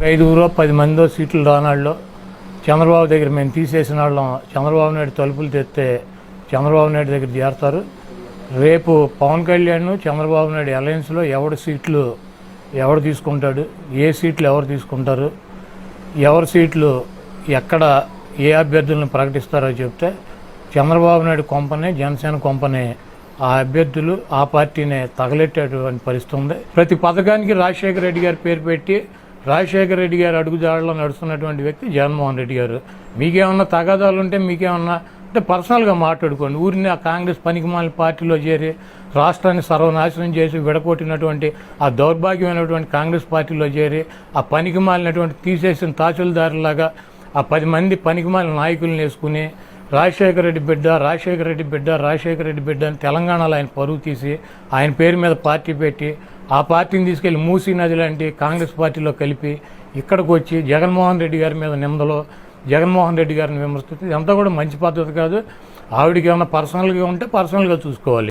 5 10 మందో సీట్లు రానాళ్ళు చంద్రబాబు దగ్గర మేము తీసేసిన వాళ్ళం చంద్రబాబు నాయుడు తలుపులు తెస్తే చంద్రబాబు నాయుడు దగ్గర చేరతారు. రేపు పవన్ కళ్యాణ్ చంద్రబాబు నాయుడు అలయన్స్లో ఎవడు తీసుకుంటాడు, ఏ సీట్లు ఎవరు తీసుకుంటారు, ఎవరి సీట్లు ఎక్కడ ఏ అభ్యర్థులను ప్రకటిస్తారో చెప్తే చంద్రబాబు నాయుడు కొంపనే జనసేన కొంపనే ఆ అభ్యర్థులు ఆ పార్టీనే తగలెట్టేటువంటి పరిస్థితి ఉంది. ప్రతి పథకానికి రాజశేఖర రెడ్డి గారి పేరు పెట్టి రాజశేఖర రెడ్డి గారు అడుగుజాడలో నడుస్తున్నటువంటి వ్యక్తి జగన్మోహన్ రెడ్డి గారు. మీకేమన్నా తగాదాలు ఉంటే మీకేమన్నా అంటే పర్సనల్గా మాట్లాడుకోండి. ఊరిని ఆ కాంగ్రెస్ పనికిమాలిన పార్టీలో చేరి రాష్ట్రాన్ని సర్వనాశనం చేసి విడగొట్టినటువంటి ఆ దౌర్భాగ్యమైనటువంటి కాంగ్రెస్ పార్టీలో చేరి ఆ పనికిమాలినటువంటి తీసేసిన తహసీల్దారులాగా ఆ 10 మంది పనికిమాలిన నాయకులను వేసుకుని రాజశేఖర రెడ్డి బిడ్డ అని తెలంగాణలో ఆయన పరువు తీసి ఆయన పేరు మీద పార్టీ పెట్టి ఆ పార్టీని తీసుకెళ్లి మూసీ నది లాంటి కాంగ్రెస్ పార్టీలో కలిపి ఇక్కడికి వచ్చి జగన్మోహన్ రెడ్డి గారి మీద నిందలో జగన్మోహన్ రెడ్డి గారిని విమర్శిస్తుంది. ఇదంతా కూడా మంచి పద్ధతి కాదు. ఆవిడకి ఏమైనా పర్సనల్గా ఉంటే పర్సనల్గా చూసుకోవాలి.